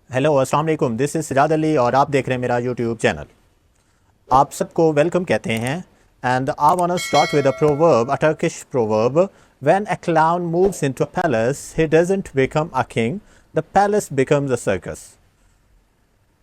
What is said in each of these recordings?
Hello अस्सलाम वालेकुम, this is Siraj Ali और आप देख रहे हैं मेरा यूट्यूब चैनल। आप सबको वेलकम कहते हैं। And I want to start with a proverb, a Turkish proverb. When a clown moves into a palace he doesn't become a king, the palace becomes a circus.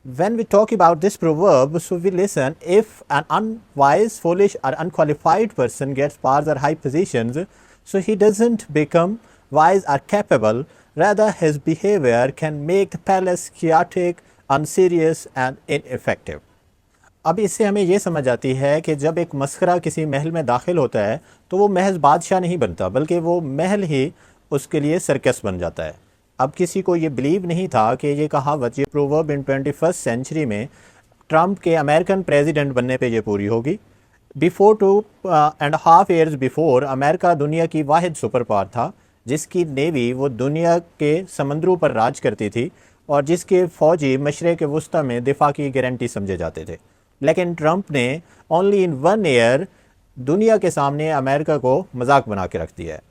When we talk about this proverb, so we listen, if an unwise, foolish, or unqualified person gets powers or high positions, so he doesn't become wise or capable, rather his behavior can make the palace chaotic, unserious and ineffective. अब इससे हमें ये समझ आती है कि जब एक मस्खरा किसी महल में दाखिल होता है तो वो महज बादशाह नहीं बनता, बल्कि वो महल ही उसके लिए सर्कस बन जाता है। अब किसी को ये बिलीव नहीं था कि ये कहावत, ये प्रोवर्ब इन 21st सेंचुरी में ट्रंप के अमेरिकन प्रेसिडेंट बनने पे ये पूरी होगी। बिफोर 2.5 ईयर्स बिफोर, अमेरिका दुनिया की वाहिद सुपर पावर था जिसकी नेवी वो दुनिया के समंदरों पर राज करती थी और जिसके फ़ौजी मशरक़ वस्ती में दिफा की गारंटी समझे जाते थे। लेकिन ट्रंप ने ओनली इन 1 ईयर दुनिया के सामने अमेरिका को मजाक बना के रख दिया है।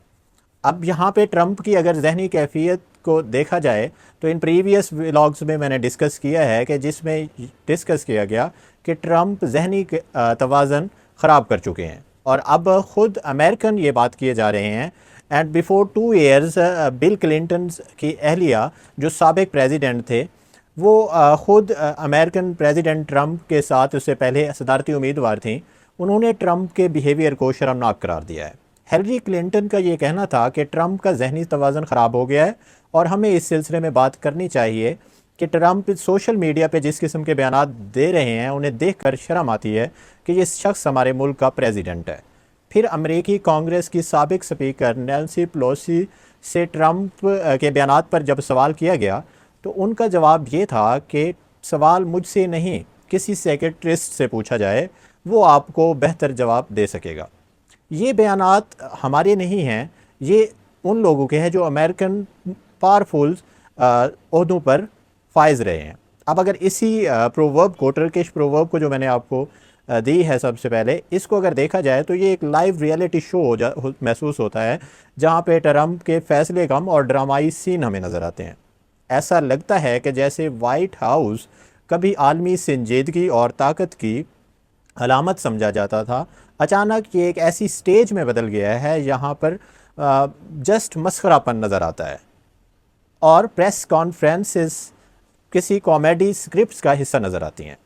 अब यहाँ पे ट्रंप की अगर जहनी कैफियत को देखा जाए तो इन प्रीवियस व्लॉग्स में मैंने डिस्कस किया है कि जिसमें डिस्कस किया गया कि ट्रंप जहनी तवाज़न ख़राब कर चुके हैं और अब ख़ुद अमेरिकन ये बात किए जा रहे हैं। And before 2 years bill Clinton की अहलिया जो साबिक प्रेसिडेंट थे वो ख़ुद अमेरिकन प्रेसिडेंट ट्रंप के साथ उससे पहले सदारती उम्मीदवार थी, उन्होंने ट्रंप के बिहेवियर को शर्मनाक करार दिया है। हिलरी क्लिंटन का ये कहना था कि ट्रंप का जहनी तवाज़न ख़राब हो गया है और हमें इस सिलसिले में बात करनी चाहिए कि ट्रंप सोशल मीडिया पे जिस किस्म के बयान दे रहे हैं उन्हें देखकर शर्म आती है कि ये शख्स हमारे मुल्क का प्रेसिडेंट है। फिर अमेरिकी कांग्रेस की साबिक स्पीकर नैन्सी पेलोसी से ट्रंप के बयान पर जब सवाल किया गया तो उनका जवाब ये था कि सवाल मुझसे नहीं किसी सेक्रेटरिस्ट से पूछा जाए, वो आपको बेहतर जवाब दे सकेगा। ये बयानात हमारे नहीं हैं, ये उन लोगों के हैं जो अमेरिकन पावरफुल ओहदों पर फाइज रहे हैं। अब अगर इसी प्रोवर्ब को, टर्किश प्रोवर्ब को जो मैंने आपको दी है सबसे पहले, इसको अगर देखा जाए तो ये एक लाइव रियलिटी शो महसूस होता है जहाँ पे ट्रंप के फैसले कम और ड्रामाई सीन हमें नज़र आते हैं। ऐसा लगता है कि जैसे वाइट हाउस कभी आलमी संजीदगी और ताकत की अलामत समझा जाता था, अचानक ये एक ऐसी स्टेज में बदल गया है यहाँ पर जस्ट मस्खरापन नज़र आता है और प्रेस कॉन्फ्रेंसेस किसी कॉमेडी स्क्रिप्ट्स का हिस्सा नज़र आती हैं।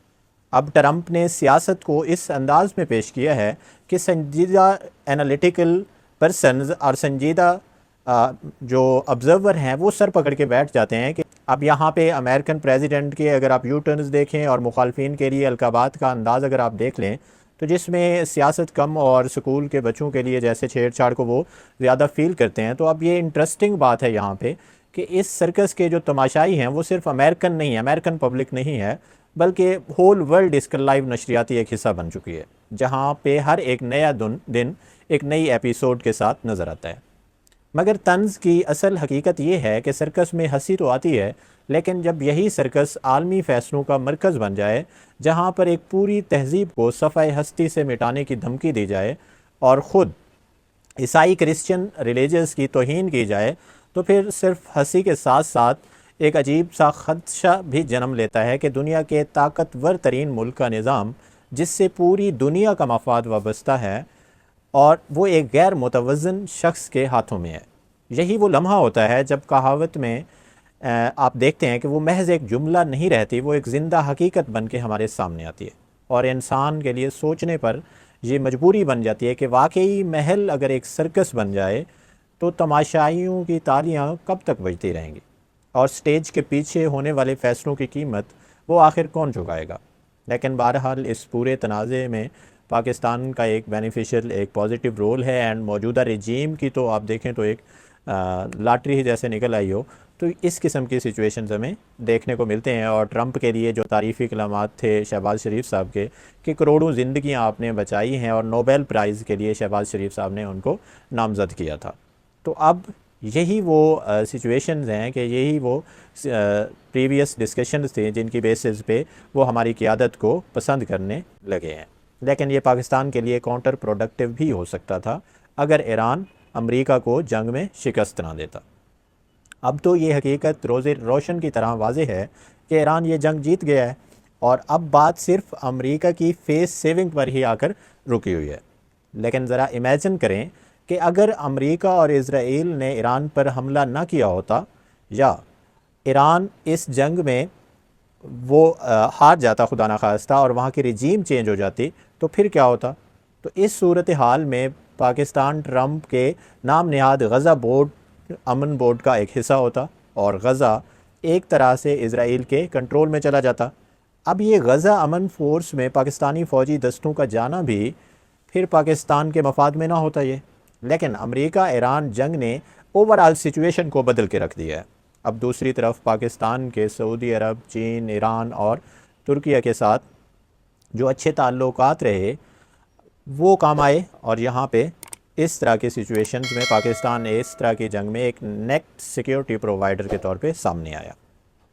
अब ट्रंप ने सियासत को इस अंदाज में पेश किया है कि संजीदा एनालिटिकल पर्सनस और संजीदा जो ऑब्जर्वर हैं वो सर पकड़ के बैठ जाते हैं कि अब यहाँ पे अमेरिकन प्रेसिडेंट के अगर आप यू टर्न्स देखें और मुखालफिन के लिए अलकाबात का अंदाज़ अगर आप देख लें तो जिसमें सियासत कम और स्कूल के बच्चों के लिए जैसे छेड़छाड़ को वो ज़्यादा फील करते हैं। तो अब ये इंटरेस्टिंग बात है यहाँ पे कि इस सर्कस के जो तमाशाई हैं वो सिर्फ अमेरिकन नहीं है, अमेरिकन पब्लिक नहीं है, बल्कि होल वर्ल्ड इसका लाइव नशरियाती एक हिस्सा बन चुकी है जहाँ पे हर एक नया दिन एक नई एपिसोड के साथ नज़र आता है। मगर तंज़ की असल हकीकत ये है कि सर्कस में हंसी तो आती है, लेकिन जब यही सर्कस आलमी फ़ैसलों का मरकज़ बन जाए जहाँ पर एक पूरी तहज़ीब को सफ़ाए हस्ती से मिटाने की धमकी दी जाए और ख़ुद ईसाई क्रिश्चियन रिलीजस की तौहीन की जाए, तो फिर सिर्फ हंसी के साथ साथ एक अजीब सा खदशा भी जन्म लेता है कि दुनिया के ताकतवर तरीन मुल्क का निज़ाम, जिससे पूरी दुनिया का मफाद वाबस्ता है, और वो एक गैर मुतवज़्ज़न शख्स के हाथों में है। यही वो लम्हा होता है जब कहावत में आप देखते हैं कि वो महज एक जुमला नहीं रहती, वो एक ज़िंदा हकीकत बन के हमारे सामने आती है और इंसान के लिए सोचने पर ये मजबूरी बन जाती है कि वाकई महल अगर एक सर्कस बन जाए तो तमाशाइयों की तालियां कब तक बजती रहेंगी और स्टेज के पीछे होने वाले फ़ैसलों की कीमत वो आखिर कौन चुकाएगा। लेकिन बहरहाल इस पूरे तनाज़े में पाकिस्तान का एक बेनिफिशियल, एक पॉजिटिव रोल है एंड मौजूदा रजीम की तो आप देखें तो एक लॉटरी ही जैसे निकल आई हो। तो इस किस्म की सिचुएशंस हमें देखने को मिलते हैं और ट्रंप के लिए जो तारीफ़ी कलामात थे शहबाज शरीफ साहब के कि करोड़ों ज़िंदगियां आपने बचाई हैं और नोबेल प्राइज़ के लिए शहबाज शरीफ साहब ने उनको नामज़द किया था। तो अब यही वो सिचुएशंस हैं कि यही वो प्रीवियस डिस्कशंस थे जिनकी बेसिस पे वो हमारी क़ियादत को पसंद करने लगे हैं। लेकिन ये पाकिस्तान के लिए काउंटर प्रोडक्टिव भी हो सकता था अगर ईरान अमेरिका को जंग में शिकस्त ना देता। अब तो ये हकीकत रोज़े रोशन की तरह वाज़ेह है कि ईरान ये जंग जीत गया है और अब बात सिर्फ अमेरिका की फेस सेविंग पर ही आकर रुकी हुई है। लेकिन ज़रा इमेजिन करें कि अगर अमेरिका और इज़राइल ने ईरान पर हमला ना किया होता या ईरान इस जंग में वो हार जाता खुदा ना खास्ता और वहाँ की रिजीम चेंज हो जाती, तो फिर क्या होता? तो इस सूरत हाल में पाकिस्तान ट्रंप के नाम नहाद गज़ा बोर्ड अमन बोर्ड का एक हिस्सा होता और गज़ा एक तरह से इज़राइल के कंट्रोल में चला जाता। अब ये गज़ा अमन फ़ोर्स में पाकिस्तानी फ़ौजी दस्तों का जाना भी फिर पाकिस्तान के मफाद में ना होता ये। लेकिन अमेरिका ईरान जंग ने ओवरऑल सिचुएशन को बदल के रख दिया है। अब दूसरी तरफ पाकिस्तान के सऊदी अरब, चीन, ईरान और तुर्किया के साथ जो अच्छे ताल्लुकात रहे वो काम आए और यहाँ पे इस तरह की सिचुएशंस में पाकिस्तान इस तरह की जंग में एक नेट सिक्योरिटी प्रोवाइडर के तौर पे सामने आया।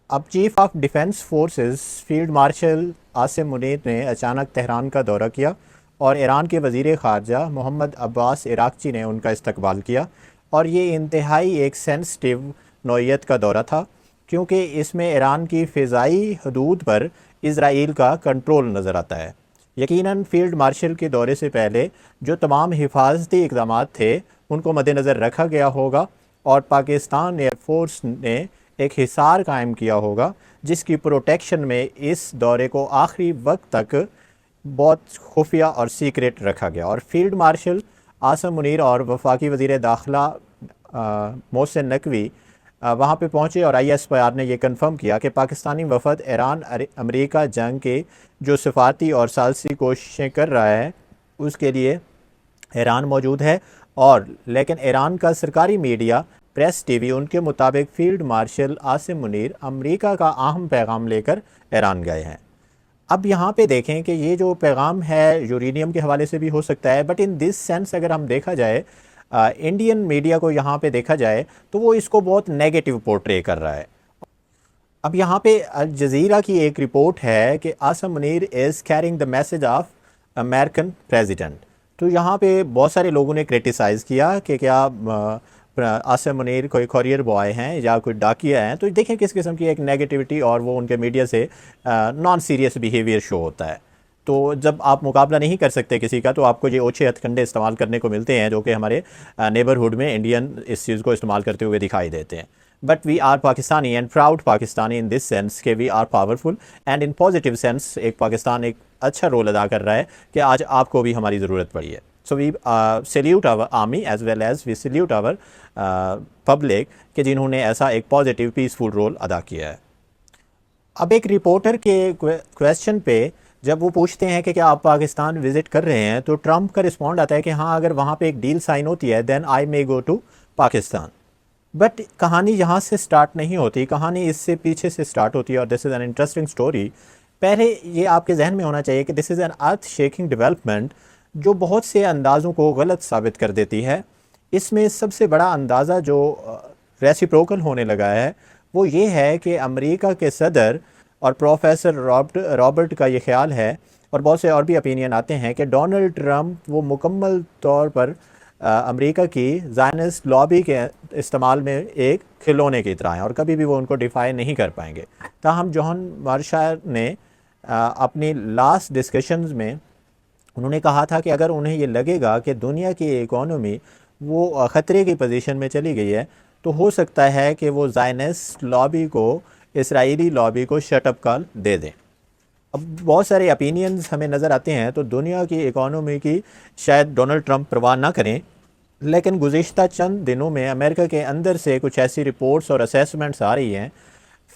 अब chief of defence forces field marshal Asim Munir ने अचानक तेहरान का दौरा किया और ईरान के वज़ीर ख़ारजा मोहम्मद अब्बास इराक़ची ने उनका इस्तकबाल किया और ये इंतहाई एक सेंसिटिव नौइयत का दौरा था क्योंकि इसमें ईरान की फ़िज़ाई हदूद पर इज़राइल का कंट्रोल नज़र आता है। यकीनन फील्ड मार्शल के दौरे से पहले जो तमाम हिफाजती इक़दाम थे उनको मद्देनज़र रखा गया होगा और पाकिस्तान एयरफोर्स ने एक हिसार कायम किया होगा जिसकी प्रोटेक्शन में इस दौरे को आखिरी वक्त तक बहुत खुफिया और सीक्रेट रखा गया। और फील्ड मार्शल आसिम मुनीर और वफाकी वज़ीर दाखिला मोहसिन नकवी वहाँ पे पहुँचे और ISPR ने यह कन्फर्म किया कि पाकिस्तानी वफद ईरान अमेरिका जंग के जो सफारती और सालसी कोशिशें कर रहा है उसके लिए ईरान मौजूद है। और लेकिन ईरान का सरकारी मीडिया प्रेस TV उनके मुताबिक field marshal Asim Munir America का अहम पैगाम लेकर ईरान गए हैं। अब यहाँ पे देखें कि ये जो पैगाम है यूरेनियम के हवाले से भी हो सकता है, बट इन दिस सेंस अगर हम देखा जाए इंडियन मीडिया को यहाँ पे देखा जाए तो वो इसको बहुत नेगेटिव पोर्ट्रे कर रहा है। अब यहाँ पे अल जज़ीरा की एक रिपोर्ट है कि Asim Munir is carrying the message of American president. तो यहाँ पे बहुत सारे लोगों ने क्रिटिसाइज़ किया कि क्या आसिम मुनीर कोई कॉरियर बॉय हैं या कोई डाकिया हैं। तो देखें किस किस्म की एक नेगेटिविटी और वो उनके मीडिया से नॉन सीरियस बिहेवियर शो होता है। तो जब आप मुकाबला नहीं कर सकते किसी का तो आपको ये ओछे हथकंडे इस्तेमाल करने को मिलते हैं जो कि हमारे नेबरहुड में इंडियन इस चीज़ को इस्तेमाल करते हुए दिखाई देते हैं। But we are Pakistani and proud Pakistani in this sense कि we are powerful and in positive sense एक पाकिस्तान एक अच्छा रोल अदा कर रहा है कि आज आपको भी हमारी ज़रूरत पड़ी है। So we salute our army as well as we salute our public कि जिन्होंने ऐसा एक पॉजिटिव पीसफुल रोल अदा किया है। अब एक रिपोर्टर के क्वेश्चन पे जब वो पूछते हैं कि क्या आप पाकिस्तान विज़िट कर रहे हैं तो ट्रंप का रिस्पॉन्ड आता है कि हाँ अगर वहाँ पे एक डील साइन होती है then I may go to Pakistan. But कहानी यहाँ से स्टार्ट नहीं होती, कहानी इससे पीछे से स्टार्ट होती है और this is an interesting story. पहले ये आपके जहन में होना चाहिए कि this is an earth shaking development जो बहुत से अंदाज़ों को गलत साबित कर देती है। इसमें सबसे बड़ा अंदाज़ा जो रेसिप्रोकल होने लगा है वो ये है कि अमेरिका के सदर और प्रोफेसर रॉबर्ट का ये ख्याल है और बहुत से और भी ओपिनियन आते हैं कि डोनाल्ड ट्रंप वो मुकम्मल तौर पर अमेरिका की ज़ायनिस्ट लॉबी के इस्तेमाल में एक खिलौने की तरह हैं और कभी भी वो उनको डिफाई नहीं कर पाएंगे। ताहम जॉन मार्शल ने अपनी लास्ट डिस्कशंस में उन्होंने कहा था कि अगर उन्हें ये लगेगा कि दुनिया की इकोनॉमी वो ख़तरे की पोजीशन में चली गई है तो हो सकता है कि वो ज़ायनिस्ट लॉबी को इसराइली लॉबी को शटअप कॉल दे दें। अब बहुत सारे ओपिनियंस हमें नज़र आते हैं तो दुनिया की इकोनॉमी की शायद डोनाल्ड ट्रंप परवाह ना करें, लेकिन गुज़िश्ता चंद दिनों में अमेरिका के अंदर से कुछ ऐसी रिपोर्ट्स और असेसमेंट्स आ रही हैं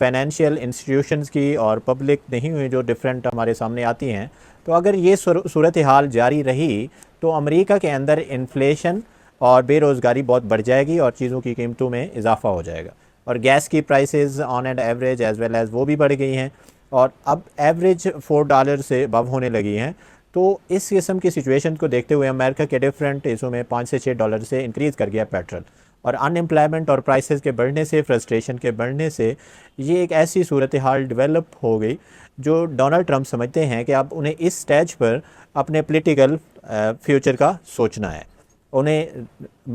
फाइनेंशियल इंस्टीट्यूशंस की और पब्लिक नहीं हुई जो डिफरेंट हमारे सामने आती हैं। तो अगर ये सूरत हाल जारी रही तो अमेरिका के अंदर इन्फ्लेशन और बेरोज़गारी बहुत बढ़ जाएगी और चीज़ों की कीमतों में इजाफा हो जाएगा और गैस की prices on and average as well as वो भी बढ़ गई हैं और अब एवरेज $4 से अबव होने लगी हैं। तो इस किस्म की सिचुएशन को देखते हुए अमेरिका के डिफरेंट हिस्सों में $5 से $6 से इंक्रीज़ कर गया पेट्रोल और अनएम्प्लॉयमेंट और प्राइसेस के बढ़ने से, फ्रस्ट्रेशन के बढ़ने से ये एक ऐसी सूरत हाल डेवलप हो गई जो डोनाल्ड ट्रंप समझते हैं कि अब उन्हें इस स्टेज पर अपने पॉलिटिकल फ्यूचर का सोचना है। उन्हें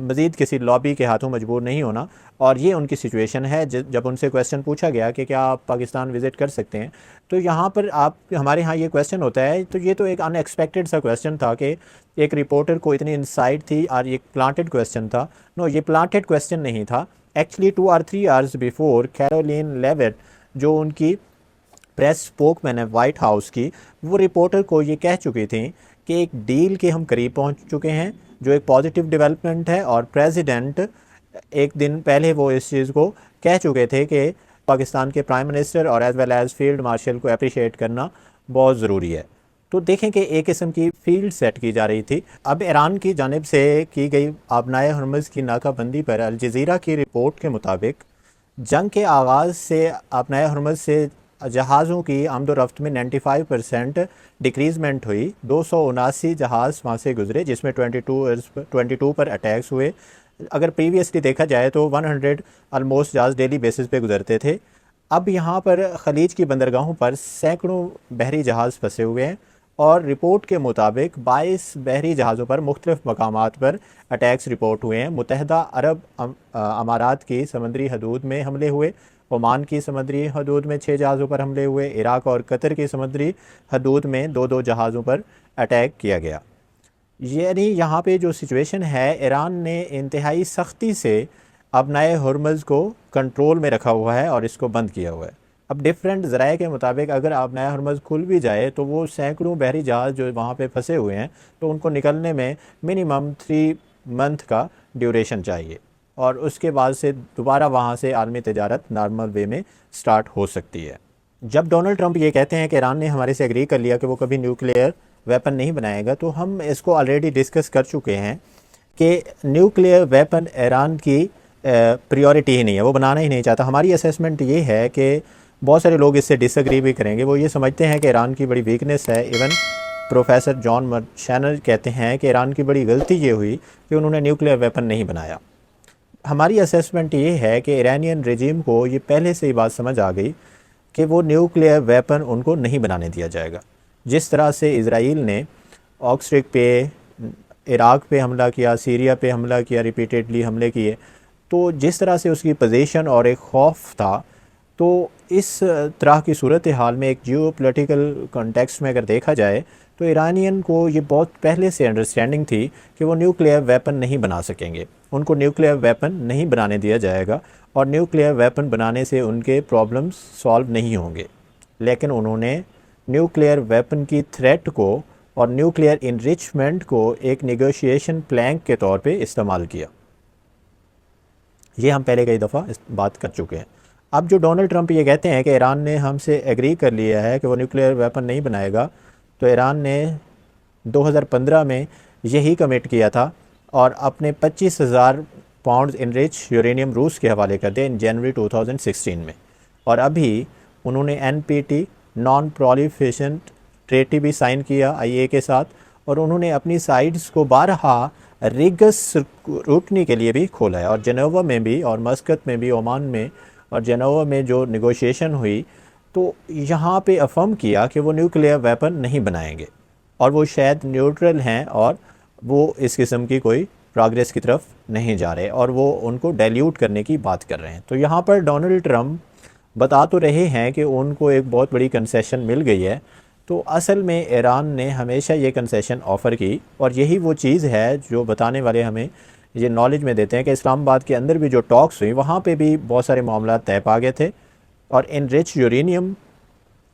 मज़ीद किसी लॉबी के हाथों मजबूर नहीं होना। और ये उनकी सिचुएशन है। जब उनसे क्वेश्चन पूछा गया कि क्या आप पाकिस्तान विज़िट कर सकते हैं, तो यहाँ पर आप हमारे यहाँ ये क्वेश्चन होता है, तो ये तो एक अनएक्सपेक्टेड सा क्वेश्चन था कि एक रिपोर्टर को इतनी इंसाइट थी और ये प्लांटेड क्वेश्चन था। नो, ये प्लांटेड क्वेश्चन नहीं था। एक्चुअली 2 और 3 आवर्स बिफोर कैरोलिन लेविट, जो उनकी प्रेस स्पोकमैन है वाइट हाउस की, वो रिपोर्टर को ये कह चुकी थी कि एक डील के हम करीब पहुंच चुके हैं, जो एक पॉजिटिव डेवलपमेंट है। और प्रेसिडेंट एक दिन पहले वो इस चीज़ को कह चुके थे कि पाकिस्तान के प्राइम मिनिस्टर और as well as field marshal को अप्रिशिएट करना बहुत ज़रूरी है। तो देखें कि एक किस्म की फील्ड सेट की जा रही थी। अब ईरान की जानिब से की गई आबनाए हरमज़ की नाकाबंदी पर अल जज़ीरा की रिपोर्ट के मुताबिक जंग के आगाज़ से आबनाए हरमज़ से जहाज़ों की आमदोरफ्त में 95% डिक्रीज़मेंट हुई। 279 जहाज़ वहाँ से गुजरे, जिसमें 22 पर अटैक्स हुए। अगर प्रीवियसली देखा जाए तो 100 ऑलमोस्ट जहाज़ डेली बेसिस पे गुजरते थे। अब यहाँ पर ख़लीज की बंदरगाहों पर सैकड़ों बहरी जहाज़ फंसे हुए हैं और रिपोर्ट के मुताबिक 22 बहरी जहाज़ों पर मुख्तलिफ़ मकामात पर अटैक्स रिपोर्ट हुए हैं। मुत्तहदा अरब अमारात की समंदरी हदूद में हमले हुए, ओमान की समुद्री हदूद में 6 जहाज़ों पर हमले हुए, इराक़ और कतर की समुद्री हदूद में 2-2 जहाज़ों पर अटैक किया गया। यानी यहाँ पे जो सिचुएशन है, ईरान ने इंतहाई सख्ती से अबनाए हरमज़ को कंट्रोल में रखा हुआ है और इसको बंद किया हुआ है। अब डिफरेंट ज़राए के मुताबिक अगर अबनाए हरमज़ खुल भी जाए तो वो सैकड़ों बहरी जहाज़ जो वहाँ पे फंसे हुए हैं, तो उनको निकलने में मिनिमम 3 मंथ का ड्यूरेशन चाहिए और उसके बाद से दोबारा वहाँ से आलमी तिजारत नॉर्मल वे में स्टार्ट हो सकती है। जब डोनाल्ड ट्रंप ये कहते हैं कि ईरान ने हमारे से एग्री कर लिया कि वो कभी न्यूक्लियर वेपन नहीं बनाएगा, तो हम इसको ऑलरेडी डिस्कस कर चुके हैं कि न्यूक्लियर वेपन ईरान की प्रायोरिटी ही नहीं है, वो बनाना ही नहीं चाहता। हमारी असेसमेंट ये है कि बहुत सारे लोग इससे डिसएग्री भी करेंगे। वो ये समझते हैं कि ईरान की बड़ी वीकनेस है। इवन प्रोफेसर जॉन मर्शैनर कहते हैं कि ईरान की बड़ी गलती ये हुई कि उन्होंने न्यूक्लियर वेपन नहीं बनाया। हमारी असेसमेंट ये है कि ईरानियन रजीम को ये पहले से ही बात समझ आ गई कि वो न्यूक्लियर वेपन उनको नहीं बनाने दिया जाएगा। जिस तरह से इज़राइल ने ऑक्सरिक पे, इराक़ पे हमला किया, सीरिया पे हमला किया, रिपीटेडली हमले किए, तो जिस तरह से उसकी पोजीशन और एक खौफ था, तो इस तरह की सूरत हाल में एक जियो पोलिटिकल कॉन्टेक्स्ट में अगर देखा जाए तो ईरानियन को ये बहुत पहले से अंडरस्टैंडिंग थी कि वो न्यूक्लियर वेपन नहीं बना सकेंगे, उनको न्यूक्लियर वेपन नहीं बनाने दिया जाएगा और न्यूक्लियर वेपन बनाने से उनके प्रॉब्लम्स सॉल्व नहीं होंगे। लेकिन उन्होंने न्यूक्लियर वेपन की थ्रेट को और न्यूक्लियर इनरिचमेंट को एक नेगोशिएशन प्लैंक के तौर पे इस्तेमाल किया। ये हम पहले कई दफ़ा बात कर चुके हैं। अब जो डोनाल्ड ट्रंप ये कहते हैं कि ईरान ने हमसे एग्री कर लिया है कि वो न्यूक्लियर वेपन नहीं बनाएगा, तो ईरान ने 2015 में यही कमिट किया था और अपने 25,000 पाउंड इनरिच यूरेनियम रूस के हवाले कर दिया इन जनवरी 2016 में। और अभी उन्होंने NPT नॉन प्रोलिफरेशन ट्रीटी भी साइन किया IA के साथ, और उन्होंने अपनी साइड्स को बारहा रिगस रूटनी के लिए भी खोला है। और जेनेवा में भी और मस्कत में भी, ओमान में और जेनेवा में जो नेगोशिएशन हुई, तो यहाँ पे अफर्म किया कि वो न्यूक्लियर वेपन नहीं बनाएंगे और वो शायद न्यूट्रल हैं और वो इस किस्म की कोई प्रोग्रेस की तरफ नहीं जा रहे और वो उनको डाइल्यूट करने की बात कर रहे हैं। तो यहाँ पर डोनाल्ड ट्रंप बता तो रहे हैं कि उनको एक बहुत बड़ी कंसेशन मिल गई है, तो असल में ईरान ने हमेशा ये कंसेशन ऑफ़र की और यही वो चीज़ है जो बताने वाले हमें ये नॉलेज में देते हैं कि इस्लामाबाद के अंदर भी जो टॉक्स हुई, वहाँ पे भी बहुत सारे मामला तय पा गए थे। और इनरिच यूरेनियम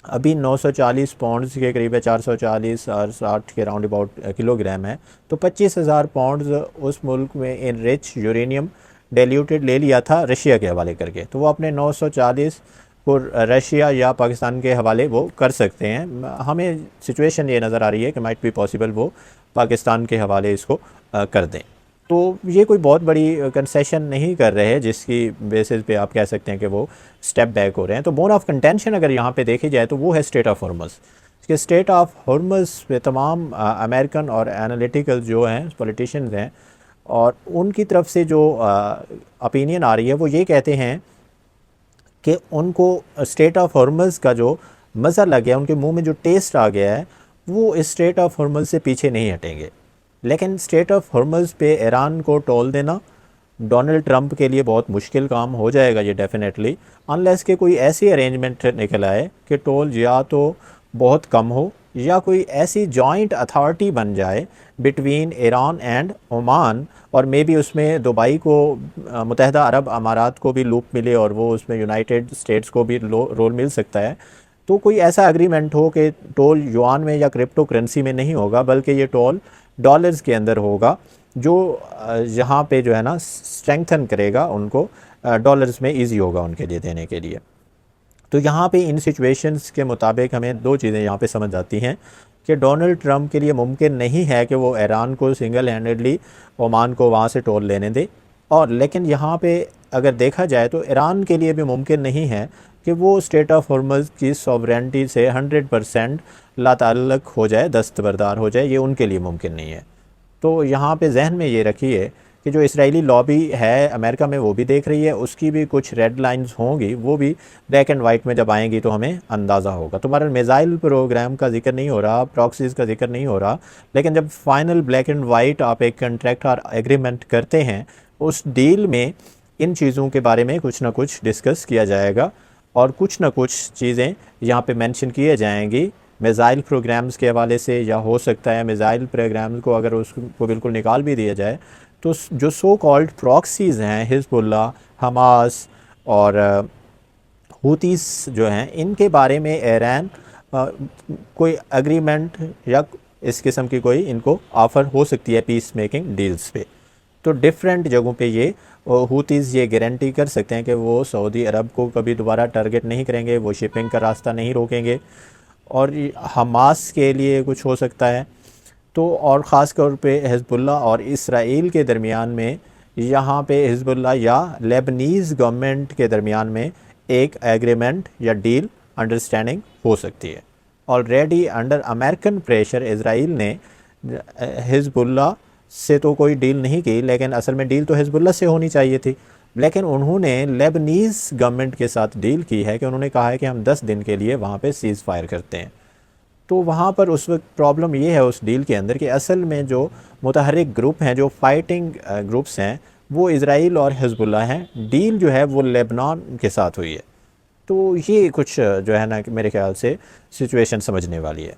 अभी 940 पाउंड्स के करीब है, 440 और 60 के राउंड अबाउट किलोग्राम है। तो 25,000 पाउंड्स उस मुल्क में इनरिच यूरेनियम डाइल्यूटेड ले लिया था रशिया के हवाले करके, तो वो अपने 940 को रशिया या पाकिस्तान के हवाले वो कर सकते हैं। हमें सिचुएशन ये नज़र आ रही है कि माइट बी पॉसिबल वो पाकिस्तान के हवाले इसको कर दें। तो ये कोई बहुत बड़ी कंसेशन नहीं कर रहे हैं जिसकी बेसिस पे आप कह सकते हैं कि वो स्टेप बैक हो रहे हैं। तो बोन ऑफ कंटेंशन अगर यहाँ पे देखी जाए तो वो है स्टेट ऑफ हॉर्मज़। इसके स्टेट ऑफ हॉर्मज़ पे तमाम अमेरिकन और एनालिटिकल जो हैं पॉलिटिशियंस हैं और उनकी तरफ से जो ओपिनियन आ रही है, वो ये कहते हैं कि उनको स्टेट ऑफ हॉर्मज़ का जो मज़ा लग गया, उनके मुंह में जो टेस्ट आ गया है, वो इस स्टेट ऑफ हॉर्मज़ से पीछे नहीं हटेंगे। लेकिन स्ट्रेट ऑफ हॉर्मज़ पे ईरान को टोल देना डोनाल्ड ट्रंप के लिए बहुत मुश्किल काम हो जाएगा ये डेफिनेटली, अनलेस के कोई ऐसी अरेंजमेंट निकल आए कि टोल या तो बहुत कम हो या कोई ऐसी जॉइंट अथॉरिटी बन जाए बिटवीन ईरान एंड ओमान, और मे बी उसमें दुबई को मुत्तहदा अरब अमारात को भी लूप मिले और वो उसमें यूनाइटेड स्टेट्स को भी रोल मिल सकता है। तो कोई ऐसा एग्रीमेंट हो कि टोल युआन में या क्रिप्टो करेंसी में नहीं होगा, बल्कि ये टोल डॉलर्स के अंदर होगा, जो यहाँ पे जो है ना स्ट्रेंथन करेगा उनको, डॉलर्स में इजी होगा उनके लिए देने के लिए। तो यहाँ पे इन सिचुएशंस के मुताबिक हमें दो चीज़ें यहाँ पे समझ आती हैं कि डोनाल्ड ट्रंप के लिए मुमकिन नहीं है कि वो ईरान को सिंगल हैंडेडली ओमान को वहाँ से टोल लेने दे, और लेकिन यहाँ पे अगर देखा जाए तो ईरान के लिए भी मुमकिन नहीं है कि वो स्टेट ऑफ हॉर्मज़ की सॉवरेनिटी से 100% लाताल्लुक़ हो जाए, दस्तबरदार हो जाए, ये उनके लिए मुमकिन नहीं है। तो यहाँ पे जहन में ये रखिए कि जो इजरायली लॉबी है अमेरिका में वो भी देख रही है, उसकी भी कुछ रेड लाइंस होंगी, वो भी ब्लैक एंड वाइट में जब आएंगी तो हमें अंदाज़ा होगा। तुम्हारा मिसाइल प्रोग्राम का जिक्र नहीं हो रहा, प्रॉक्सीज़ का जिक्र नहीं हो रहा, लेकिन जब फाइनल ब्लैक एंड वाइट आप एक कंट्रैक्ट और एग्रीमेंट करते हैं, उस डील में इन चीज़ों के बारे में कुछ ना कुछ डिस्कस किया जाएगा और कुछ ना कुछ चीज़ें यहाँ पे मेंशन किए जाएंगी मिसाइल प्रोग्राम्स के हवाले से, या हो सकता है मिसाइल प्रोग्राम्स को अगर उसको बिल्कुल निकाल भी दिया जाए तो जो सो कॉल्ड प्रॉक्सीज़ हैं हिज़्बुल्लाह, हमास और हूतीस जो हैं, इनके बारे में ईरान कोई एग्रीमेंट या इस किस्म की कोई इनको ऑफ़र हो सकती है पीस मेकिंग डील्स पे। तो डिफरेंट जगहों पे ये हूतीज़ ये गारंटी कर सकते हैं कि वो सऊदी अरब को कभी दोबारा टारगेट नहीं करेंगे, वो शिपिंग का रास्ता नहीं रोकेंगे, और हमास के लिए कुछ हो सकता है। तो और ख़ास तौर पे हिज़्बुल्लाह और इसराइल के दरमियान में, यहाँ पे हिज़्बुल्लाह या लेबनीज़ गवर्नमेंट के दरमियान में एक एग्रीमेंट या डील अंडरस्टैंडिंग हो सकती है। Already under American pressure Israel ने हिज़्बुल्लाह से तो कोई डील नहीं की, लेकिन असल में डील तो हिज़्बुल्लाह से होनी चाहिए थी, लेकिन उन्होंने लेबनीज़ गवर्नमेंट के साथ डील की है कि उन्होंने कहा है कि हम 10 दिन के लिए वहाँ पे सीज़ फायर करते हैं। तो वहाँ पर उस वक्त प्रॉब्लम ये है उस डील के अंदर कि असल में जो मुतहरिक ग्रुप हैं, जो फाइटिंग ग्रुप्स हैं, वो इसराइल और हिज़्बुल्लाह हैं। डील जो है वो लेबनान के साथ हुई है। तो ये कुछ जो है ना कि मेरे ख्याल से सिचुएशन समझने वाली है।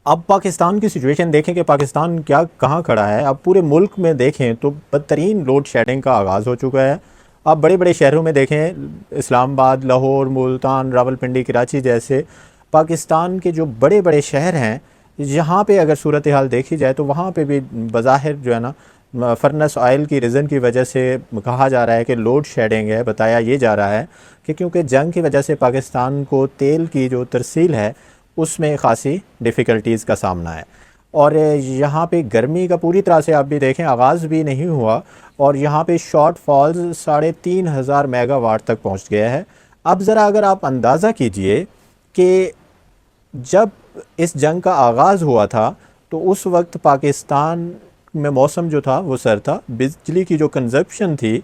अब पाकिस्तान की सिचुएशन देखें कि पाकिस्तान क्या कहाँ खड़ा है। अब पूरे मुल्क में देखें तो बदतरीन लोड शेडिंग का आगाज़ हो चुका है। अब बड़े बड़े शहरों में देखें, इस्लामाबाद, लाहौर, मुल्तान, रावलपिंडी, कराची जैसे पाकिस्तान के जो बड़े बड़े शहर हैं, यहाँ पे अगर सूरत हाल देखी जाए तो वहाँ पे भी बज़ाहिर जो है ना फर्नेस ऑयल की रीज़न की वजह से कहा जा रहा है कि लोड शेडिंग है। बताया ये जा रहा है कि क्योंकि जंग की वजह से पाकिस्तान को तेल की जो तरसील है उसमें ख़ासी डिफ़िकल्टीज़ का सामना है, और यहाँ पे गर्मी का पूरी तरह से आप भी देखें आगाज़ भी नहीं हुआ, और यहाँ पे शॉर्ट फॉल्स 3,500 मेगावाट तक पहुँच गया है। अब ज़रा अगर आप अंदाज़ा कीजिए कि जब इस जंग का आगाज़ हुआ था तो उस वक्त पाकिस्तान में मौसम जो था वो सर्द था, बिजली की जो कंजप्शन थी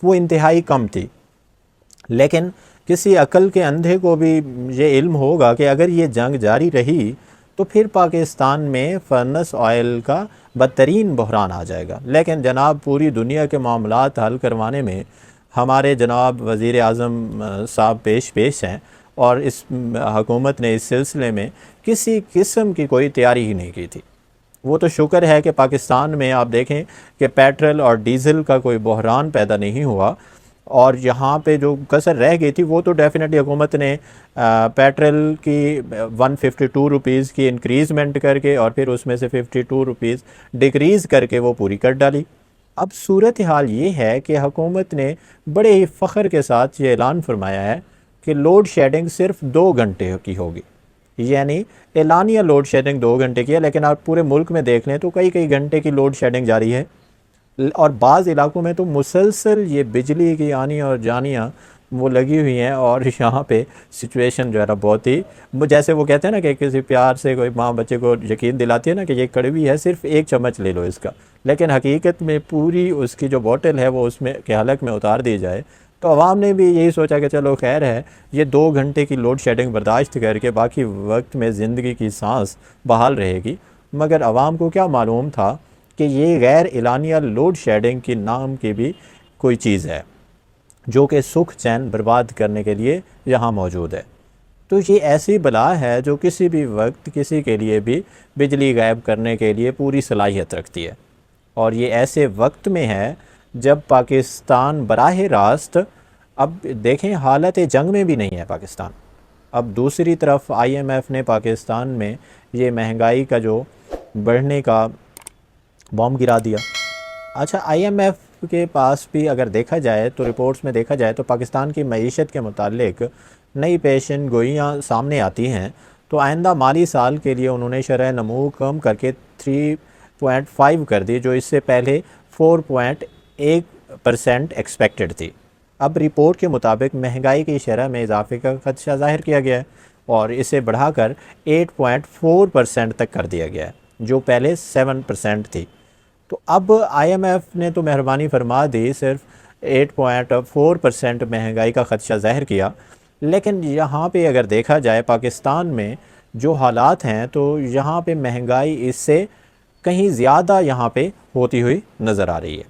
वो इंतहाई कम थी, लेकिन किसी अकल के अंधे को भी ये इल्म होगा कि अगर ये जंग जारी रही तो फिर पाकिस्तान में फर्नेस ऑयल का बदतरीन बहरान आ जाएगा। लेकिन जनाब पूरी दुनिया के मामलात हल करवाने में हमारे जनाब वज़ीर आज़म साहब पेश हैं, और इस हुकूमत ने इस सिलसिले में किसी किस्म की कोई तैयारी ही नहीं की थी। वो तो शुक्र है कि पाकिस्तान में आप देखें कि पेट्रोल और डीज़ल का कोई बहरान पैदा नहीं हुआ, और यहाँ पे जो कसर रह गई थी वो तो डेफिनेटली हुकूमत ने पेट्रोल की 152 रुपीज़ की इंक्रीज़मेंट करके और फिर उसमें से 52 रुपीज़ डिक्रीज़ करके वो पूरी कर डाली। अब सूरत हाल ये है कि हुकूमत ने बड़े ही फ़ख्र के साथ ये ऐलान फरमाया है कि लोड शेडिंग सिर्फ 2 घंटे की होगी, यानी एलानिया लोड शेडिंग 2 घंटे की है, लेकिन आप पूरे मुल्क में देख लें तो कई कई घंटे की लोड शेडिंग जारी है, और बाज़ इलाकों में तो मुसलसल ये बिजली की आनी और जानियाँ वो लगी हुई हैं, और यहाँ पे सिचुएशन जो है ना बहुत ही, जैसे वो कहते हैं ना कि किसी प्यार से कोई माँ बच्चे को यकीन दिलाती है ना कि ये कड़वी है, सिर्फ एक चम्मच ले लो इसका, लेकिन हकीकत में पूरी उसकी जो बोतल है वो उसमें के हलक में उतार दी जाए। तो अवाम ने भी यही सोचा कि चलो खैर है, ये 2 घंटे की लोड शेडिंग बर्दाश्त करके बाकी वक्त में ज़िंदगी की सांस बहाल रहेगी। मगर अवाम को क्या मालूम था कि ये गैर एलानिया लोड शेडिंग की नाम की भी कोई चीज़ है जो कि सुख चैन बर्बाद करने के लिए यहाँ मौजूद है। तो ये ऐसी बला है जो किसी भी वक्त किसी के लिए भी बिजली गायब करने के लिए पूरी सलाहियत रखती है। और ये ऐसे वक्त में है जब पाकिस्तान बराह रास्त, अब देखें हालत जंग में भी नहीं है पाकिस्तान। अब दूसरी तरफ आईएमएफ ने पाकिस्तान में ये महंगाई का जो बढ़ने का बॉम्ब गिरा दिया। अच्छा, आईएमएफ के पास भी अगर देखा जाए तो रिपोर्ट्स में देखा जाए तो पाकिस्तान की मईशत के मुतालिक नई पेशन गोइयाँ सामने आती हैं। तो आइंदा माली साल के लिए उन्होंने शरह नमू कम करके 3.5 कर दी, जो इससे पहले 4.1% एक्सपेक्टेड थी। अब रिपोर्ट के मुताबिक महंगाई की शरह में इजाफे का खदशा ज़ाहिर किया गया है और इसे बढ़ाकर 8.4% तक कर दिया गया है, जो पहले 7% थी। तो अब आईएमएफ ने तो मेहरबानी फरमा दी, सिर्फ 8.4% महंगाई का खदशा ज़ाहिर किया। लेकिन यहाँ पे अगर देखा जाए पाकिस्तान में जो हालात हैं तो यहाँ पे महंगाई इससे कहीं ज़्यादा यहाँ पे होती हुई नज़र आ रही है।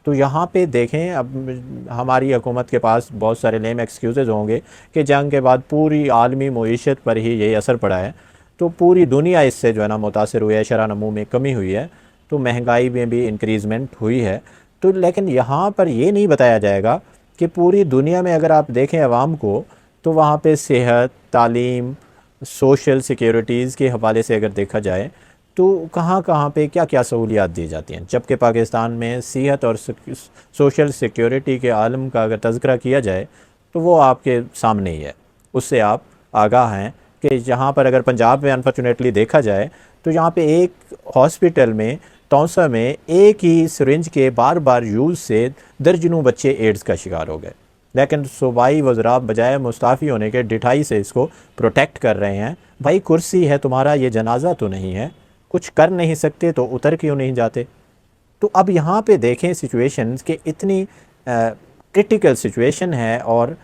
तो यहाँ पे देखें, अब हमारी हुकूमत के पास बहुत सारे लेम एक्सक्यूज़ होंगे कि जंग के बाद पूरी आलमी मईशत पर ही यही असर पड़ा है, तो पूरी दुनिया इससे जो है ना मुतासर हुई है, शरह नमू में कमी हुई है, तो महंगाई में भी इंक्रीज़मेंट हुई है। तो लेकिन यहाँ पर ये नहीं बताया जाएगा कि पूरी दुनिया में अगर आप देखें अवाम को, तो वहाँ पे सेहत, तालीम, सोशल सिक्योरिटीज़ के हवाले से अगर देखा जाए तो कहाँ कहाँ पे क्या क्या सहूलियात दी जाती हैं, जबकि पाकिस्तान में सेहत और सोशल सिक्योरिटी के आलम का अगर तज़किरा किया जाए तो वो आपके सामने ही है। उससे आप आगाह हैं कि यहाँ पर अगर पंजाब में अनफॉर्चुनेटली देखा जाए तो यहाँ पे एक हॉस्पिटल में तौसा में एक ही सिरिंज के बार बार यूज़ से दर्जनों बच्चे एड्स का शिकार हो गए। लेकिन सूबाई वज़रा बजाय मुस्ताफ़ी होने के डिठाई से इसको प्रोटेक्ट कर रहे हैं। भाई कुर्सी है तुम्हारा, ये जनाजा तो नहीं है, कुछ कर नहीं सकते तो उतर क्यों नहीं जाते। तो अब यहाँ पे देखें सिचुएशंस कि इतनी क्रिटिकल सिचुएशन है और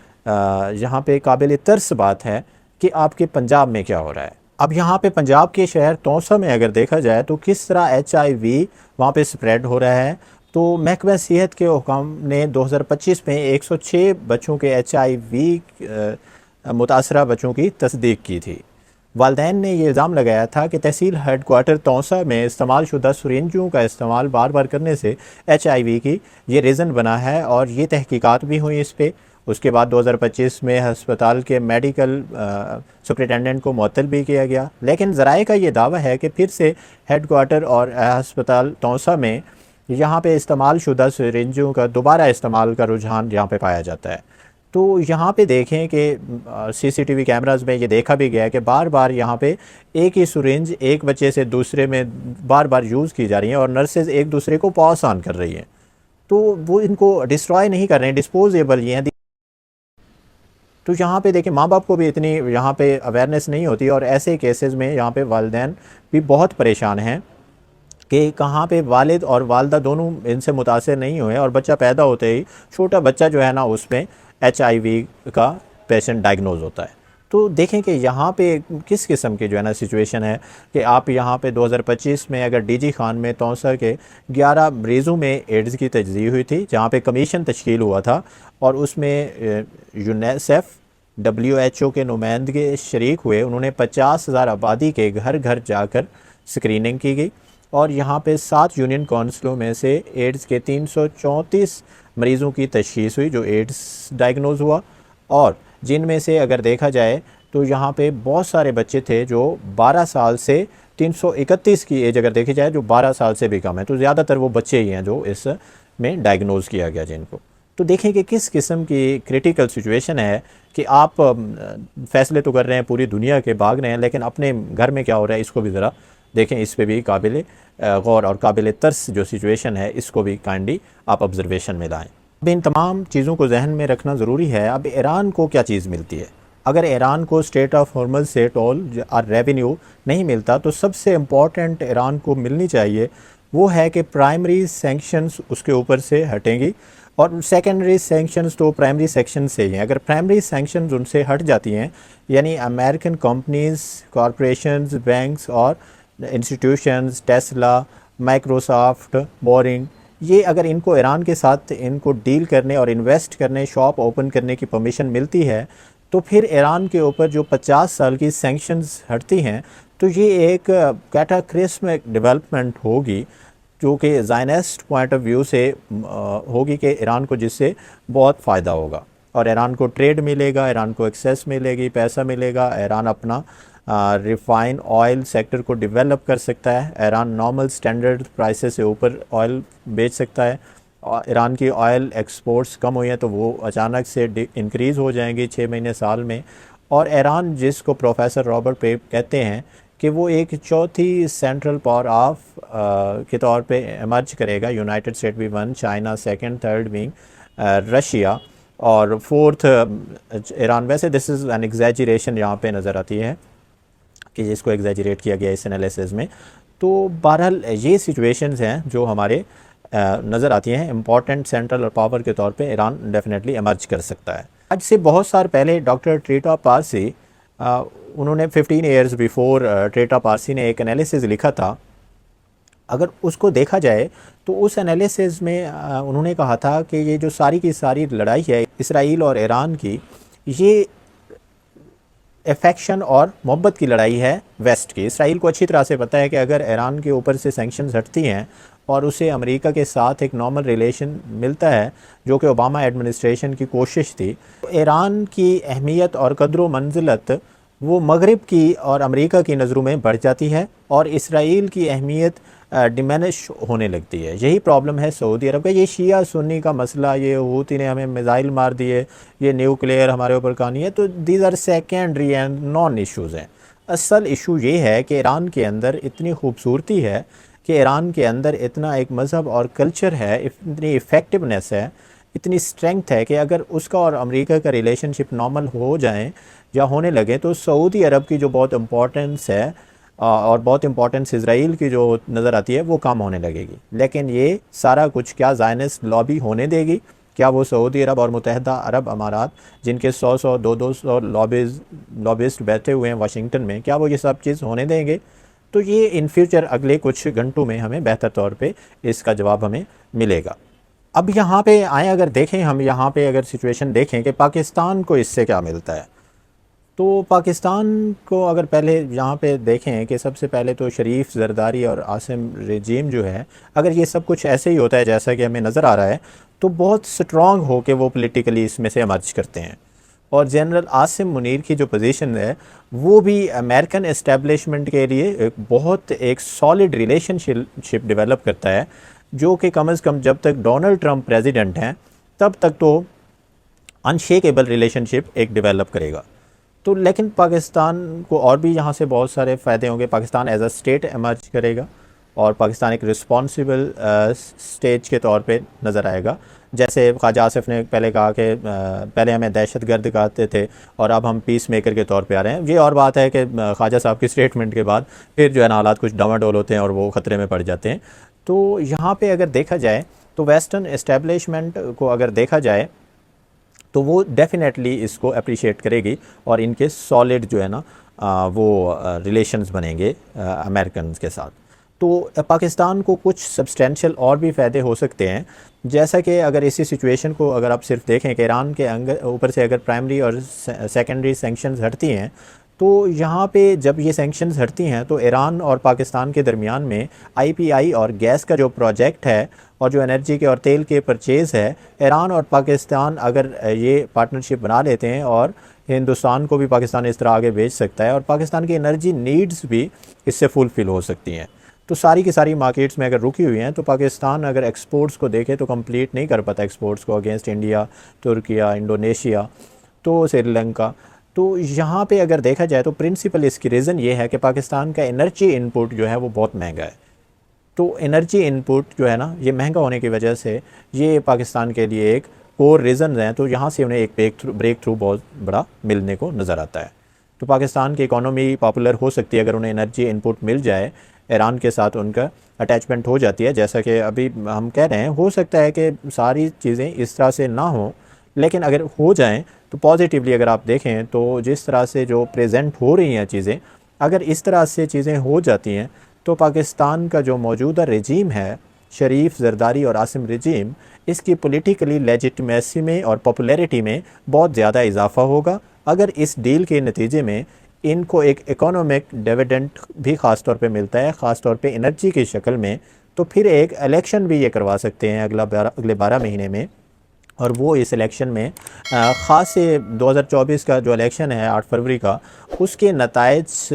यहाँ पे काबिल तरस बात है कि आपके पंजाब में क्या हो रहा है। अब यहाँ पे पंजाब के शहर तौसा में अगर देखा जाए तो किस तरह HIV वहाँ पे स्प्रेड हो रहा है। तो महकमा सेहत के हुकाम ने 2025 में 106 बच्चों के HIV मुतासरा बच्चों की तस्दीक की थी। वालदैन ने यह इल्ज़ाम लगाया था कि तहसील हेडक्वार्टर तौसा में इस्तेमाल शुदा सुरेंजों का इस्तेमाल बार बार करने से HIV की ये रीज़न बना है और ये तहकीकात भी हुई इस पर। उसके बाद 2025 में हस्पताल के मेडिकल सुपरिटेंडेंट को मुअत्तल भी किया गया। लेकिन ज़राए का ये दावा है कि फिर से हेडक्वार्टर और हस्पताल तौसा में यहाँ पे इस्तेमाल शुदा सिरिंजों का दोबारा इस्तेमाल का रुझान यहाँ पे पाया जाता है। तो यहाँ पे देखें कि CCTV कैमरास में ये देखा भी गया है कि बार बार यहाँ पे एक ही सिरिंज एक बच्चे से दूसरे में बार बार यूज़ की जा रही है और नर्सेज एक दूसरे को पास ऑन कर रही हैं। तो वो इनको डिस्ट्रॉय नहीं कर रहे हैं, डिस्पोजेबल ये हैं। तो यहाँ पे देखें माँ बाप को भी इतनी यहाँ पे अवेयरनेस नहीं होती और ऐसे केसेस में यहाँ पे वालिदैन भी बहुत परेशान हैं कि कहाँ पे वालिद और वालदा दोनों इनसे मुतासर नहीं हुए और बच्चा पैदा होते ही छोटा बच्चा जो है ना उसमें HIV का पेशेंट डायग्नोज होता है। तो देखें कि यहाँ पे किस किस्म की जो है ना सिचुएशन है कि आप यहाँ पे 2025 में अगर DG खान में तौसा के 11 मरीज़ों में एड्स की तजदी हुई थी, जहाँ पे कमीशन तश्कील हुआ था और उसमें यूनिसेफ WHO के नुमाइंदे शरीक हुए। उन्होंने 50,000 आबादी के घर घर जाकर स्क्रीनिंग की गई और यहाँ पे 7 यूनियन काउंसिलों में से एड्स के 334 मरीज़ों की तशख़ीस हुई जो एड्स डायग्नोज हुआ। और जिनमें से अगर देखा जाए तो यहाँ पे बहुत सारे बच्चे थे जो 12 साल से 331 की एज अगर देखी जाए जो 12 साल से भी कम है। तो ज़्यादातर वो बच्चे ही हैं जो इस में डायग्नोज किया गया जिनको। तो देखें कि किस किस्म की क्रिटिकल सिचुएशन है कि आप फ़ैसले तो कर रहे हैं पूरी दुनिया के, भाग रहे हैं, लेकिन अपने घर में क्या हो रहा है इसको भी ज़रा देखें। इस पे भी काबिल गौर और काबिल तरस जो सिचुएशन है इसको भी काइंडली आप ऑब्जर्वेशन में लाएँ। अब इन तमाम चीज़ों को जहन में रखना ज़रूरी है। अब ईरान को क्या चीज़ मिलती है? अगर ईरान को स्टेट ऑफ हॉर्मज़ से टोल और रेवेन्यू नहीं मिलता तो सबसे इम्पॉर्टेंट ईरान को मिलनी चाहिए वो है कि प्राइमरी सैंक्शंस उसके ऊपर से हटेंगी और सेकेंडरी सैंक्शंस तो प्राइमरी सेक्शन से ही हैं। अगर प्राइमरी सैंक्शंस उनसे हट जाती हैं यानी अमेरिकन कंपनीज़, कॉरपोरेशंस, बैंक्स और इंस्टीट्यूशंस, टेस्ला माइक्रोसॉफ्ट, बोरिंग, ये अगर इनको ईरान के साथ इनको डील करने और इन्वेस्ट करने, शॉप ओपन करने की परमिशन मिलती है, तो फिर ईरान के ऊपर जो 50 साल की सैंक्शंस हटती हैं, तो ये एक कैटाक्रिस्मिक डेवलपमेंट होगी जो कि ज़ायनिस्ट पॉइंट ऑफ व्यू से होगी कि ईरान को जिससे बहुत फ़ायदा होगा और ईरान को ट्रेड मिलेगा, ईरान को एक्सेस मिलेगी, पैसा मिलेगा, ईरान अपना रिफाइन ऑयल सेक्टर को डेवलप कर सकता है, ईरान नॉर्मल स्टैंडर्ड प्राइसेस से ऊपर ऑयल बेच सकता है। और ईरान की ऑयल एक्सपोर्ट्स कम हुई हैं तो वो अचानक से इंक्रीज़ हो जाएंगी 6 महीने साल में। और ईरान जिसको प्रोफेसर रॉबर्ट पेप कहते हैं कि वो एक चौथी सेंट्रल पावर ऑफ के तौर पे इमर्ज करेगा, यूनाइटेड स्टेट भी one, China second, third being Russia और फोर्थ ईरान। वैसे दिस इज़ एन एग्जैजरेशन यहाँ पे नज़र आती है कि जिसको एग्जैजरेट किया गया इस एनालिसिस में। तो बहरहाल ये सिचुएशंस हैं जो हमारे नज़र आती हैं। इम्पॉर्टेंट सेंट्रल और पावर के तौर पे ईरान डेफिनेटली इमर्ज कर सकता है। आज से बहुत साल पहले डॉक्टर ट्रीटा पारसी, उन्होंने 15 ईयर्स बिफोर ट्रीटा पारसी ने एक एनालिसिस लिखा था। अगर उसको देखा जाए तो उस एनालिसिस में उन्होंने कहा था कि ये जो सारी की सारी लड़ाई है इसराइल और ईरान की, ये अफेक्शन और मोहब्बत की लड़ाई है वेस्ट की। इसराइल को अच्छी तरह से पता है कि अगर ईरान के ऊपर से सैंक्शंस हटती हैं और उसे अमेरिका के साथ एक नॉर्मल रिलेशन मिलता है, जो कि ओबामा एडमिनिस्ट्रेशन की कोशिश थी, तो ईरान की अहमियत और कदर मंजिलत वो मगरिब की और अमेरिका की नज़रों में बढ़ जाती है और इसराइल की अहमियत डिमिनिश होने लगती है। यही प्रॉब्लम है सऊदी अरब का। ये शिया सुन्नी का मसला, ये हूती ने हमें मिसाइल मार दिए, ये न्यूक्लियर हमारे ऊपर कहानी है, तो these are secondary and non issues हैं। असल इशू ये है कि ईरान के अंदर इतनी खूबसूरती है, कि ईरान के अंदर इतना एक मज़हब और कल्चर है, इतनी इफ़ेक्टिवनेस है, इतनी स्ट्रेंथ है कि अगर उसका और अमेरिका का रिलेशनशिप नॉर्मल हो जाए या होने लगे तो सऊदी अरब की जो बहुत इम्पोर्टेंस है और बहुत इंपॉर्टेंस इसराइल की जो नज़र आती है वो कम होने लगेगी। लेकिन ये सारा कुछ क्या ज़ायनिस्ट लॉबी होने देगी? क्या वो सऊदी अरब और मुत्तहिदा अरब अमारात, जिनके 100 200 लॉबिस्ट बैठे हुए हैं वाशिंगटन में, क्या वो ये सब चीज़ होने देंगे? तो ये इन फ्यूचर अगले कुछ घंटों में हमें बेहतर तौर पे इसका जवाब हमें मिलेगा। अब यहाँ पे आए, अगर देखें हम यहाँ पे अगर सिचुएशन देखें कि पाकिस्तान को इससे क्या मिलता है, तो पाकिस्तान को अगर पहले यहाँ पे देखें कि सबसे पहले तो शरीफ, जरदारी और आसिम रेजीम जो है, अगर ये सब कुछ ऐसे ही होता है जैसा कि हमें नज़र आ रहा है, तो बहुत स्ट्रॉन्ग हो के वो पॉलिटिकली इसमें से इमर्ज करते हैं। और जनरल आसिम मुनीर की जो पोजीशन है वो भी अमेरिकन एस्टेब्लिशमेंट के लिए एक सॉलिड रिलेशनशिप डेवलप करता है, जो कि कम अज़ कम जब तक डोनाल्ड ट्रंप प्रेसिडेंट हैं तब तक तो अनशेकेबल रिलेशनशिप एक डेवलप करेगा। तो लेकिन पाकिस्तान को और भी यहाँ से बहुत सारे फ़ायदे होंगे। Pakistan as a state emerge करेगा और पाकिस्तान एक रिस्पॉन्सिबल स्टेज के तौर पे नज़र आएगा। जैसे ख्वाजा आसिफ ने पहले कहा कि पहले हमें दहशतगर्द कहते थे और अब हम पीस मेकर के तौर पे आ रहे हैं। ये और बात है कि ख्वाजा साहब की स्टेटमेंट के बाद फिर जो है ना हालात कुछ डामाडोल होते हैं और वो ख़तरे में पड़ जाते हैं। तो यहाँ पे अगर देखा जाए तो वेस्टर्न एस्टेब्लिशमेंट को अगर देखा जाए तो वो डेफिनेटली इसको अप्रिशिएट करेगी और इनके सॉलिड जो है ना वो रिलेशंस बनेंगे अमेरिकन के साथ। तो पाकिस्तान को कुछ सब्सटेंशियल और भी फ़ायदे हो सकते हैं, जैसा कि अगर इसी सिचुएशन को अगर आप सिर्फ देखें कि ईरान के ऊपर से अगर प्राइमरी और सेकेंडरी सैंक्शंस हटती हैं, तो यहाँ पे जब ये सैंक्शंस हटती हैं तो ईरान और पाकिस्तान के दरमियान में आईपीआई और गैस का जो प्रोजेक्ट है और जो एनर्जी के और तेल के परचेज़ है, ईरान और पाकिस्तान अगर ये पार्टनरशिप बना लेते हैं और हिंदुस्तान को भी पाकिस्तान इस तरह आगे भेज सकता है और पाकिस्तान की एनर्जी नीड्स भी इससे फुलफ़िल हो सकती हैं। तो सारी की सारी मार्केट्स में अगर रुकी हुई हैं तो पाकिस्तान अगर एक्सपोर्ट्स को देखे तो कंप्लीट नहीं कर पाता एक्सपोर्ट्स को अगेंस्ट इंडिया, तुर्किया, इंडोनेशिया, तो श्रीलंका। तो यहाँ पे अगर देखा जाए तो प्रिंसिपल इसकी रीज़न ये है कि पाकिस्तान का एनर्जी इनपुट जो है वो बहुत महंगा है। तो एनर्जी इनपुट जो है ना ये महंगा होने की वजह से ये पाकिस्तान के लिए एक कोर रीज़न है। तो यहाँ से उन्हें एक ब्रेक थ्रू बहुत बड़ा मिलने को नज़र आता है। तो पाकिस्तान की इकॉनमी पॉपुलर हो सकती है अगर उन्हें एनर्जी इनपुट मिल जाए, ईरान के साथ उनका अटैचमेंट हो जाती है। जैसा कि अभी हम कह रहे हैं, हो सकता है कि सारी चीज़ें इस तरह से ना हों, लेकिन अगर हो जाएं तो पॉजिटिवली अगर आप देखें तो जिस तरह से जो प्रेजेंट हो रही हैं चीज़ें, अगर इस तरह से चीज़ें हो जाती हैं तो पाकिस्तान का जो मौजूदा रजीम है, शरीफ, जरदारी और आसिम रजीम, इसकी पॉलिटिकली लेजिटिमेसी में और पॉपुलैरिटी में बहुत ज़्यादा इजाफा होगा अगर इस डील के नतीजे में इनको एक इकोनॉमिक डिविडेंड भी ख़ास तौर पे मिलता है, ख़ास तौर पे एनर्जी की शक्ल में। तो फिर एक इलेक्शन भी ये करवा सकते हैं अगले 12 महीने में, और वो इस इलेक्शन में ख़ास से 2024 का जो इलेक्शन है 8 फरवरी का, उसके नताइज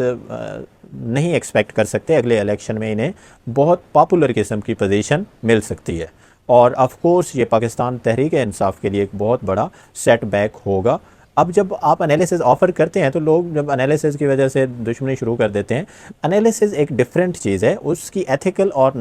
नहीं एक्सपेक्ट कर सकते। अगले इलेक्शन में इन्हें बहुत पॉपुलर किस्म की पोजीशन मिल सकती है, और ऑफ कोर्स ये पाकिस्तान तहरीक इंसाफ के लिए एक बहुत बड़ा सेटबैक होगा। अब जब आप एनालिसिस ऑफ़र करते हैं तो लोग जब एनालिसिस की वजह से दुश्मनी शुरू कर देते हैं। एनालिसिस एक डिफरेंट चीज़ है, उसकी एथिकल और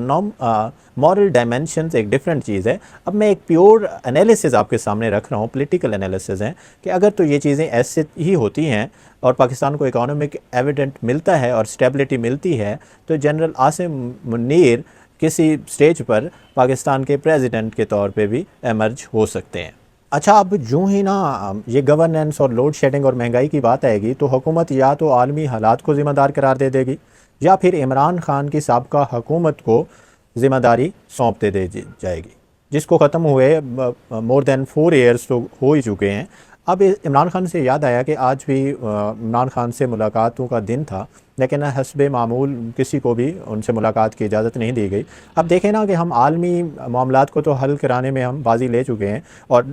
मॉरल डायमेंशंस एक डिफरेंट चीज़ है। अब मैं एक प्योर एनालिसिस आपके सामने रख रहा हूँ, पॉलिटिकल एनालिसिस है कि अगर तो ये चीज़ें ऐसे ही होती हैं और पाकिस्तान को इकोनॉमिक एविडेंट मिलता है और स्टेबिलिटी मिलती है, तो जनरल आसिम मुनीर किसी स्टेज पर पाकिस्तान के प्रेसिडेंट के तौर पे भी एमर्ज हो सकते हैं। अच्छा, अब यूँ ही ना ये गवर्नेंस और लोड शेडिंग और महंगाई की बात आएगी तो हुकूमत या तो आलमी हालात को ज़िम्मेदार करार दे देगी, या फिर इमरान खान की साबका हुकूमत को ज़िम्मेदारी सौंप दे जाएगी, जिसको ख़त्म हुए मोर देन 4 ईयर्स तो हो ही चुके हैं। अब इमरान खान से याद आया कि आज भी इमरान खान से मुलाकातों का दिन था, लेकिन हस्बे मामूल किसी को भी उनसे मुलाकात की इजाज़त नहीं दी गई। अब देखें ना कि हम आलमी मामलात को तो हल कराने में हम बाजी ले चुके हैं, और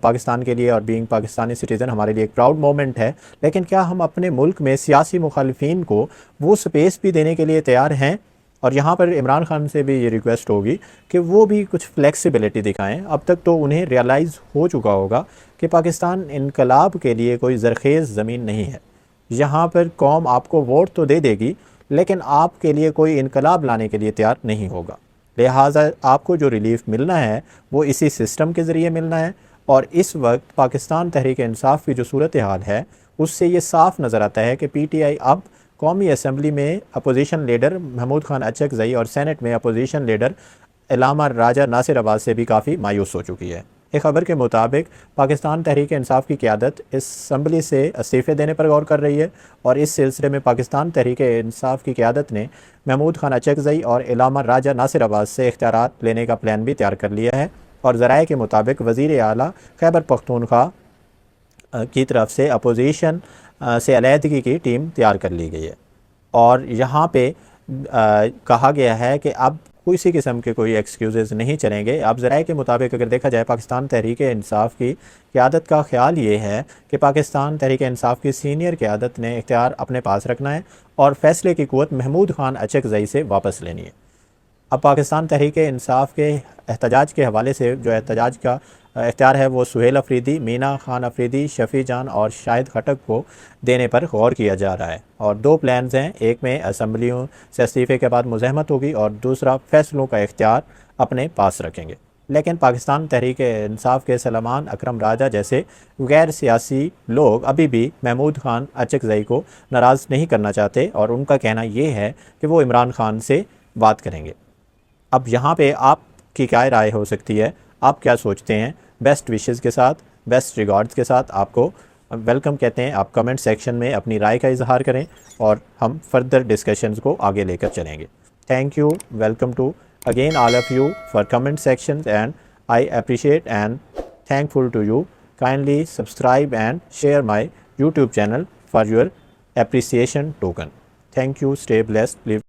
पाकिस्तान के लिए और बीइंग पाकिस्तानी सिटीज़न हमारे लिए एक प्राउड मोमेंट है, लेकिन क्या हम अपने मुल्क में सियासी मुखालिफिन को वो स्पेस भी देने के लिए तैयार हैं? और यहाँ पर इमरान खान से भी ये रिक्वेस्ट होगी कि वो भी कुछ फ्लेक्सिबिलिटी दिखाएं। अब तक तो उन्हें रियलाइज़ हो चुका होगा कि पाकिस्तान इनकलाब के लिए कोई ज़रखेज़ ज़मीन नहीं है। यहाँ पर कौम आपको वोट तो दे देगी, लेकिन आपके लिए कोई इनकलाब लाने के लिए तैयार नहीं होगा। लिहाजा आपको जो रिलीफ मिलना है वो इसी सिस्टम के ज़रिए मिलना है। और इस वक्त पाकिस्तान तहरीक इंसाफ की जो सूरत हाल है, उससे ये साफ़ नज़र आता है कि PTI अब कौमी असम्बली में अपोजिशन लीडर महमूद खान अचकज़ई और सेनेट में अपोजिशन लीडर इलामा राजा नासिर अब्बास से भी काफ़ी मायूस हो चुकी है। एक खबर के मुताबिक पाकिस्तान तहरीक इंसाफ की क़यादत इस असम्बली से इस्तीफ़े देने पर गौर कर रही है, और इस सिलसिले में पाकिस्तान तहरीक इंसाफ की क़यादत ने महमूद खान अचकज़ई और इलामा राजा नासिर अब्बास से इख्तियारात लेने का प्लान भी तैयार कर लिया है। और ज़राए के मुताबिक वज़ीर आला खैबर पख्तूनख्वा की तरफ से अपोजिशन से अलहदगी की टीम तैयार कर ली गई है, और यहाँ पे कहा गया है कि अब किसी किस्म के कोई एक्सक्यूज़ नहीं चलेंगे। अब ज़राए के मुताबिक अगर देखा जाए, पाकिस्तान तहरीक इंसाफ की क़यादत का ख्याल ये है कि पाकिस्तान तहरीक इंसाफ की सीनियर क़यादत ने इख्तियार अपने पास रखना है और फ़ैसले की क़ुव्वत महमूद खान अचकज़ई से वापस लेनी है। अब पाकिस्तान तहरीक इंसाफ के एहतजाज के हवाले से जो एहतजाज का इख्तियार है वो सुहेल अफरीदी, मीना खान अफरीदी, शफ़ी जान और शाहिद खटक को देने पर गौर किया जा रहा है। और 2 प्लान्स हैं, एक में असम्बलियों से इस्तीफ़े के बाद मुज़ाहमत होगी और दूसरा फ़ैसलों का इख्तियार अपने पास रखेंगे। लेकिन पाकिस्तान तहरीक इंसाफ के सलमान अकरम राजा जैसे गैर सियासी लोग अभी भी महमूद खान अचकज़ई को नाराज़ नहीं करना चाहते, और उनका कहना ये है कि वो इमरान खान से बात करेंगे। अब यहाँ पे आपकी क्या राय हो सकती है, आप क्या सोचते हैं? बेस्ट विशेज़ के साथ, बेस्ट रिगार्ड्स के साथ आपको वेलकम कहते हैं। आप कमेंट सेक्शन में अपनी राय का इजहार करें और हम फर्दर डिस्कशंस को आगे लेकर चलेंगे। Thank you, welcome to again all of you for comment sections, and I appreciate and thankful to you. Kindly subscribe and share my YouTube channel for your appreciation token. Thank you. Stay blessed. Live